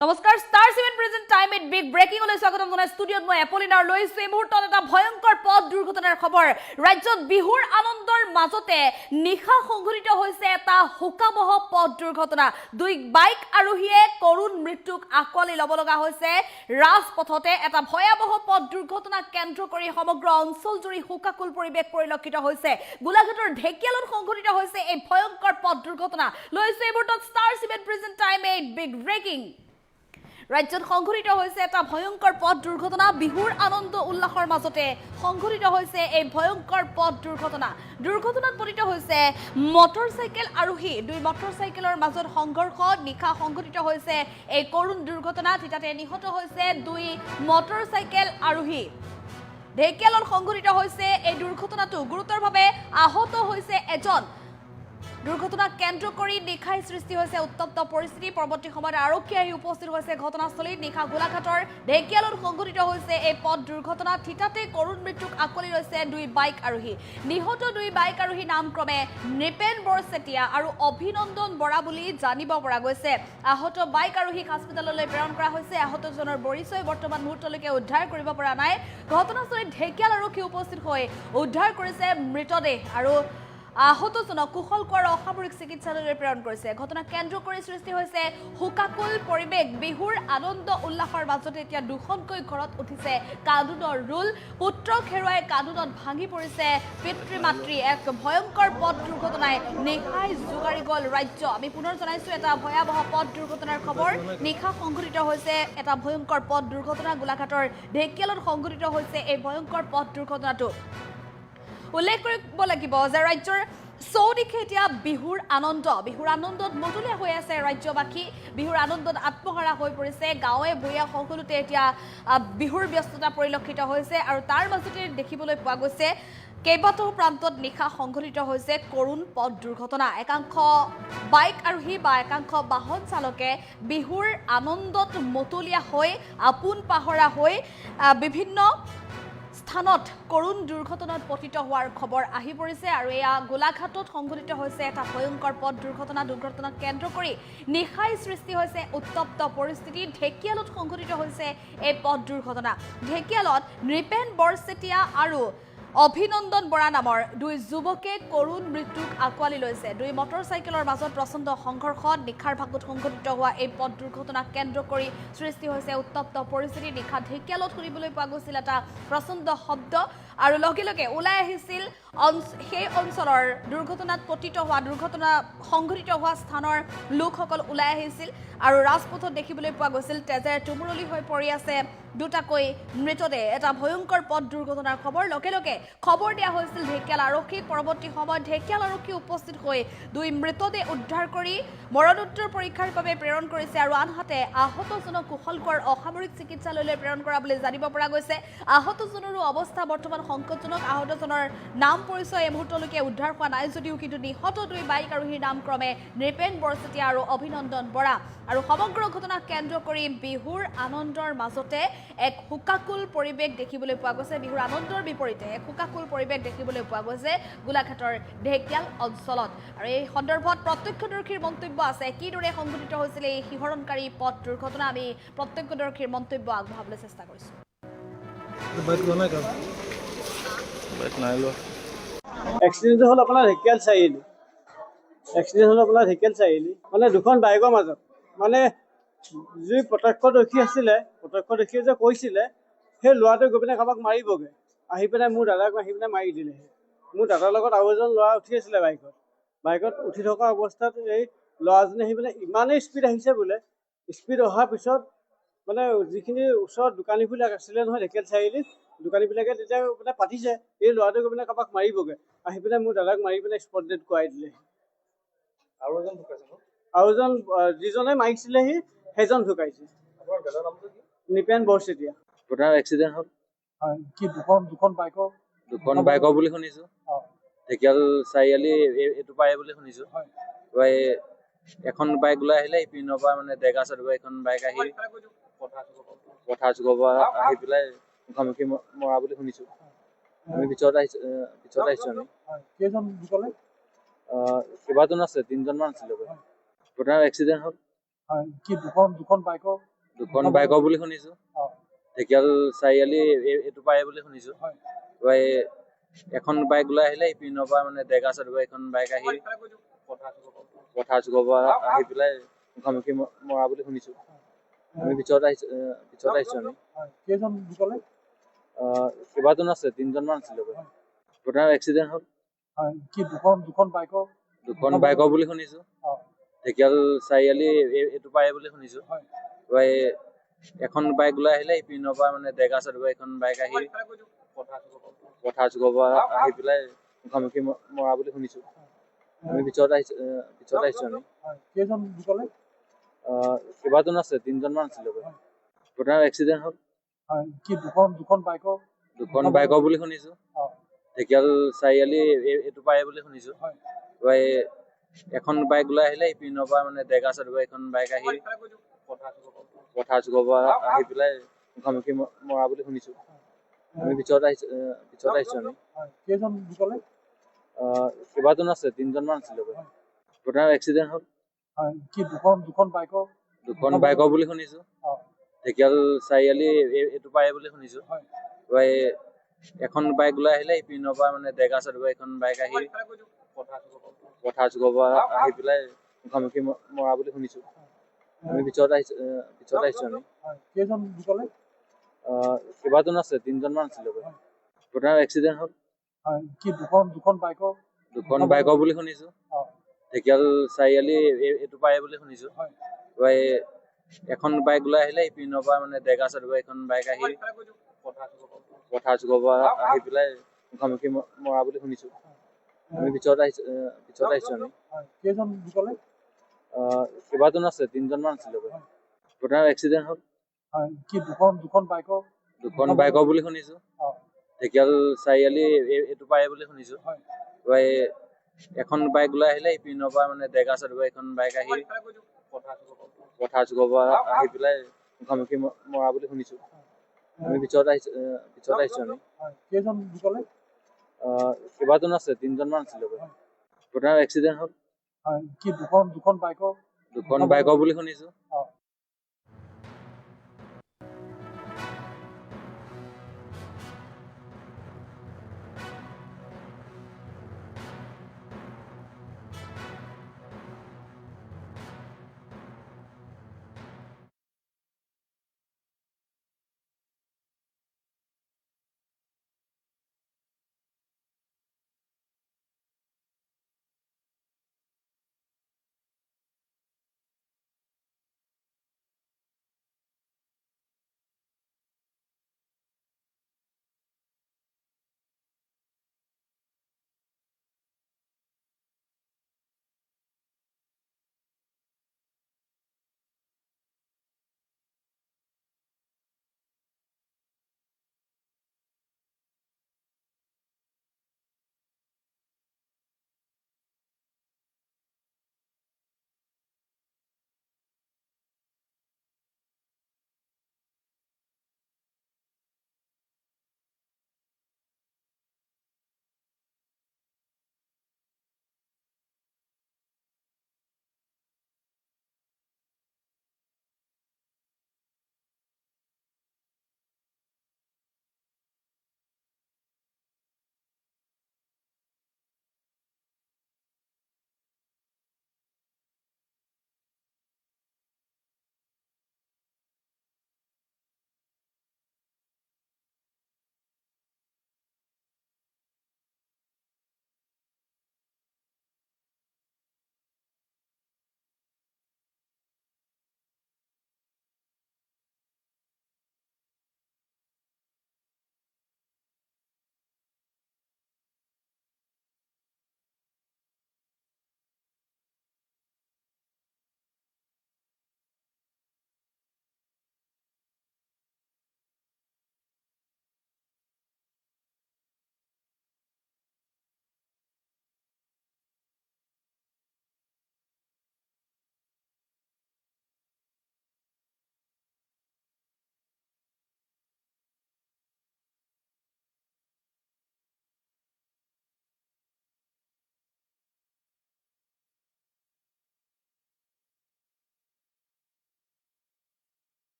নমস্কাৰ star 7 present time at big breaking লৈ স্বাগতম জনাই ষ্টুডিঅত মই এপলিনাৰ লৈছো এই মুহূৰ্তত এটা ভয়ংকৰ পথ দুৰ্ঘটনাৰ খবৰ ৰাজ্যত বিহুৰ আনন্দৰ মাজতে নিশা সংঘটিত হৈছে এটা হুকাবহ পথ দুৰ্ঘটনা দুই বাইক আৰোহীয়ে কৰুণ মৃত্যুক আকোৱালি ল'ব লগা হৈছে ৰাজপথতে এটা ভয়াবহ পথ দুৰ্ঘটনা কেন্দ্ৰ কৰি সমগ্ৰ অঞ্চল জুৰি হুকাকুল পৰিৱেশ পৰিলক্ষিত হৈছে গোলাঘাটৰ ঢেকিয়ালত সংঘটিত হৈছে এই ভয়ংকৰ পথ দুৰ্ঘটনা লৈছো এই মুহূৰ্তত star 7 present time at big breaking ৰাজ্যত সংঘটিত হৈছে এটা ভয়ংকৰ পথ দুৰ্ঘটনা বিহুৰ আনন্দ উল্লাসৰ মাজতে সংঘটিত হৈছে এই ভয়ংকৰ পথ দুৰ্ঘটনাত পতিত হৈছে মটৰচাইকেল আৰোহী দুই মটৰচাইকেলৰ মাজত সংঘৰ্ষ নিশা সংঘটিত হৈছে এই কৰুণ দুৰ্ঘটনা তাতে নিহত হৈছে দুই মটৰচাইকেল আৰোহী ঢেকিয়ালত সংঘটিত হৈছে এই দুৰ্ঘটনাটো গুৰুতৰভাৱে আহত হৈছে এজন দুৰ্ঘটনা কেন্দ্ৰ কৰি নিশাই সৃষ্টি হৈছে উত্তপ্ত পৰিস্থিতি পৰৱৰ্তী সময়ত আৰক্ষী আহি উপস্থিত হৈছে ঘটনাস্থলীত নিশা গোলাঘাটৰ ঢেকিয়ালত সংঘটিত হৈছে এই পথ দুৰ্ঘটনা থিতাতে কৰুণ মৃত্যুক আকোৱালি লৈছে দুই বাইক আৰোহী নিহত দুই বাইক আৰোহী নামক্ৰমে নৃপেন বৰচেতিয়া আৰু অভিনন্দন বৰা বুলি জানিব পৰা গৈছে আহত বাইক আৰোহীক হাস্পতাললৈ প্ৰেৰণ কৰা হৈছে আহতজনৰ পৰিচয় বৰ্তমান মুহূৰ্তলৈকে উদ্ধাৰ কৰিব পৰা নাই ঘটনাস্থলীত ঢেকিয়াল আৰক্ষী উপস্থিত হৈ উদ্ধাৰ কৰিছে মৃতদেহ আৰু আহতজনক কুশল কোঁৱৰ অসামৰিক চিকিৎসালয়লৈ প্ৰেৰণ কৰিছে ঘটনা কেন্দ্ৰ কৰি সৃষ্টি হৈছে হুকাকুল পৰিৱেশ বিহুৰ আনন্দ উল্লাসৰ মাজতে এতিয়া দুখনকৈ ঘৰত উঠিছে কান্দোনৰ ৰোল পুত্ৰক হেৰুৱাই কান্দোনত ভাঙি পৰিছে পিতৃ মাতৃ এক ভয়ংকৰ পথ দুৰ্ঘটনাই নিশাই জোগাৰি গ'ল ৰাজ্য আমি পুনৰ জনাইছো এটা ভয়াবহ পথ দুৰ্ঘটনাৰ খবৰ নিশা সংঘটিত হৈছে এটা ভয়ংকৰ পথ দুৰ্ঘটনা গোলাঘাটৰ ঢেকিয়ালত সংঘটিত হৈছে এই ভয়ংকৰ পথ দুৰ্ঘটনাটো উল্লেখ কৰিব লাগিব যে ৰাজ্যৰ চৌদিশে এতিয়া বিহুৰ আনন্দত মতলীয়া হৈ আছে ৰাজ্যবাসী বিহুৰ আনন্দত আত্মহাৰা হৈ পৰিছে গাঁৱে ভূঞা সকলোতে এতিয়া বিহুৰ ব্যস্ততা পৰিলক্ষিত হৈছে আৰু তাৰ মাজতে দেখিবলৈ পোৱা গৈছে কেইবাটাও প্ৰান্তত নিশা সংঘটিত হৈছে কৰুণ পথ দুৰ্ঘটনা একাংশ বাইক আৰোহী বা একাংশ বাহন চালকে বিহুৰ আনন্দত মতলীয়া হৈ আপোন পাহৰা হৈ বিভিন্ন স্থানত কৰুণ দুৰ্ঘটনাত পতিত হোৱাৰ খবৰ আহি পৰিছে আৰু এয়া গোলাঘাটত সংঘটিত হৈছে এটা ভয়ংকৰ পথ দুৰ্ঘটনাক কেন্দ্ৰ কৰি নিশাই সৃষ্টি হৈছে উত্তপ্ত পৰিস্থিতি ঢেকিয়ালত সংঘটিত হৈছে এই পথ দুৰ্ঘটনা ঢেকিয়ালত নৃপেন বৰচেতিয়া আৰু অভিনন্দন বৰা নামৰ দুই যুৱকে কৰুণ মৃত্যুক আকোৱালি লৈছে দুই মটৰচাইকেলৰ মাজত প্ৰচণ্ড সংঘৰ্ষত নিশাৰ ভাগত সংঘটিত হোৱা এই পথ দুৰ্ঘটনাক কেন্দ্ৰ কৰি সৃষ্টি হৈছে উত্তপ্ত পৰিস্থিতি নিশা ঢেকিয়ালত শুনিবলৈ পোৱা গৈছিল এটা প্ৰচণ্ড শব্দ আৰু লগে লগে ওলাই আহিছিল সেই অঞ্চলৰ দুৰ্ঘটনাত পতিত হোৱা দুৰ্ঘটনা সংঘটিত হোৱা স্থানৰ লোকসকল ওলাই আহিছিল আৰু ৰাজপথত দেখিবলৈ পোৱা গৈছিল তেজেৰে তুমুৰলি হৈ পৰি আছে দুটাকৈ মৃতদেহ এটা ভয়ংকৰ পথ দুৰ্ঘটনাৰ খবৰ লগে লগে খবৰ দিয়া হৈছিল ঢেকিয়াল আৰক্ষীক পৰৱৰ্তী সময়ত ঢেকিয়াল আৰক্ষী উপস্থিত হৈ দুই মৃতদেহ উদ্ধাৰ কৰি মৰণোত্তৰ পৰীক্ষাৰ বাবে প্ৰেৰণ কৰিছে আৰু আনহাতে আহতজনক কুশল কোঁৱৰ অসামৰিক চিকিৎসালয়লৈ প্ৰেৰণ কৰা বুলি জানিব পৰা গৈছে আহতজনৰো অৱস্থা বৰ্তমান সংকটজনক আহতজনৰ নাম পৰিচয় এই মুহূৰ্তলৈকে উদ্ধাৰ হোৱা নাই যদিও কিন্তু নিহত দুই বাইক আৰোহীৰ নাম ক্ৰমে নৃপেন বৰচেতিয়া আৰু অভিনন্দন বৰা আৰু সমগ্ৰ ঘটনাক কেন্দ্ৰ কৰি বিহুৰ আনন্দৰ মাজতে এক হুকাকুল পৰিৱেশ দেখিবলৈ পোৱা গৈছে বিহুৰ আনন্দৰ বিপৰীতে এক হুকাকুল পৰিৱেশ দেখিবলৈ পোৱা গৈছে গোলাঘাটৰ ঢেকিয়াল অঞ্চলত আৰু এই সন্দৰ্ভত প্ৰত্যক্ষদৰ্শীৰ মন্তব্য আছে কিদৰে সংঘটিত হৈছিল এই শিহৰণকাৰী পথ দুৰ্ঘটনা আমি প্ৰত্যক্ষদৰ্শীৰ মন্তব্য আগবঢ়াবলৈ চেষ্টা কৰিছোঁ এক্সিডেণ্ট হ'ল আপোনাৰ ঢেকিয়াল চাৰিআলি মানে দুখন বাইকৰ মাজত মানে যি প্ৰত্যক্ষদৰ্শী আছিলে প্ৰত্যক্ষদৰ্শীয়ে যে কৈছিলে সেই ল'ৰাটোৱে গৈ পিনে কাৰোবাক মাৰিবগৈ আহি পেলাই মোৰ দাদাক আহি পিনে মাৰি দিলেহি মোৰ দাদাৰ লগত আৰু এজন ল'ৰা উঠি আছিলে বাইকত উঠি থকা অৱস্থাত এই ল'ৰাজনে আহি পিনে ইমানেই স্পীড আহিছে বোলে স্পীড অহাৰ পিছত মানে যিখিনি ওচৰত দোকানীবিলাক আছিলে নহয় ঢেকিয়াল চাৰিআলিত দোকানীবিলাকে তেতিয়া মানে পাতিছে এই ল'ৰাটোৱে গৈ পিনে কাৰোবাক মাৰিবগৈ আহি পিনে মোৰ দাদাক মাৰি পিনে স্পট ডেড কৰাই দিলে আৰু এজন যিজনে মাৰিছিলেহি সেইজন ঢুকাইছে নৃপেন বৰচেতিয়া আপোনাৰ এক্সিডেণ্ট হ'ল কি দুখন বাইকৰ বুলি শুনিছো ঢেকিয়াল চাৰিআলি এইটো পাৰে বুলি শুনিছো এখন বাইক ওলাই আহিলে ইপিনৰ পৰা মানে ডেগা চাইডৰ এখন বাইক আহি পথাৰ চুকৰ পৰা আহি পেলাই মুখামুখি মৰা বুলি শুনিছো আমি পিছত আহিছো আমি কেইজন ঢুকালে কেইবাজন আছে 3জনমান আছিলে আপোনাৰ এক্সিডেণ্ট হ'ল কি দুখন বাইকৰ দুখন বাইকৰ বুলি শুনিছো। অঁ ঢেকিয়াল চাৰিআলি এইটো পায় বুলি শুনিছো। হয় তই এখন বাইক ওলাই আহিলে ইপিনৰ পৰা মানে ডেকা চাইডৰ পৰা এখন বাইক আহি পথাৰ চুকৰ পৰা আহি পেলাই মুখামুখি মৰা বুলি শুনিছো। আমি পিছত আহিছো আমি। হয় কেইজন ঢুকালে? কেইবাজন আছে, 3জন মান আছিলে। ঘটনাৰ এক্সিডেণ্ট হ'ল। হয় কি দুখন বাইকৰ? দুখন বাইকৰ বুলি শুনিছো। অঁ ঢেকিয়াল চাৰিআলি এইটো পায় বুলি শুনিছো। হয় তই এখন বাইক ওলাই আহিলে ইপিনৰ পৰা মানে ডেকা চাইডৰ পৰা এখন বাইক আহি পথাৰ চুকৰ পৰা আহি পেলাই মুখামুখি মৰা বুলি শুনিছো। আমি পিছত আহিছো আমি। হয় কেইজন ঢুকালে? কেইবাজন আছে, 3জন মান আছিলে। ঘটনাৰ এক্সিডেণ্ট হ'ল। হয় কি দুখন বাইকৰ? দুখন বাইকৰ বুলি শুনিছো। অঁ ঢেকিয়াল চাৰিআলি এইটো পায় বুলি শুনিছো। হয় তই এখন বাইক ওলাই আহিলে ইপিনৰ পৰা মানে ডেকা চাইডৰ পৰা এখন বাইক আহি পথাৰ চুকৰ পৰা আহি পেলাই মুখামুখি মৰা বুলি শুনিছো। আমি পিছত আহিছো আমি। হয় কেইজন ঢুকালে? কেইবাজন আছে, 3জন মান আছিলে। ঘটনাৰ এক্সিডেণ্ট হ'ল। হয় কি দুখন বাইকৰ? দুখন বাইকৰ বুলি শুনিছো। অঁ ঢেকিয়াল চাৰিআলি এইটো পায় বুলি শুনিছো। হয় তই এখন বাইক ওলাই আহিলে ইপিনৰ পৰা মানে ডেকা চাইডৰ পৰা এখন বাইক আহি পথাৰ চুকৰ পৰা আহি পেলাই মুখামুখি মৰা বুলি শুনিছো। আমি পিছত আহিছো আমি। হয় কেইজন ঢুকালে? কেইবাজন আছে, 3জন মান আছিলে। ঘটনাৰ এক্সিডেণ্ট হ'ল। হয় কি দুখন বাইকৰ? দুখন বাইকৰ বুলি শুনিছো। অঁ ঢেকিয়াল চাৰিআলি এইটো পায় বুলি শুনিছো। হয় তই এখন বাইক ওলাই আহিলে ইপিনৰ পৰা মানে ডেকা চাইডৰ পৰা এখন বাইক আহি পথাৰ চুকৰ পৰা আহি পেলাই মুখামুখি মৰা বুলি শুনিছো। আমি পিছত আহিছো আমি। হয় কেইজন ঢুকালে? কেইবাজন আছে, 3জন মান আছিলে। ঘটনাৰ এক্সিডেণ্ট হ'ল। হয় কি দুখন বাইকৰ? দুখন বাইকৰ বুলি শুনিছো। অঁ ঢেকিয়াল চাৰিআলি এইটো পায় বুলি শুনিছো। হয় তই এখন বাইক ওলাই আহিলে ইপিনৰ পৰা মানে ডেকা চাইডৰ পৰা এখন বাইক আহি পথাৰ চুকৰ পৰা আহি পেলাই মুখামুখি মৰা বুলি শুনিছো। আমি পিছত আহিছো আমি। হয় কেইজন ঢুকালে? কেইবাজন আছে, 3জন মান আছিলে। ঘটনাৰ এক্সিডেণ্ট হ'ল। হয় কি দুখন বাইকৰ? দুখন বাইকৰ বুলি শুনিছো। অঁ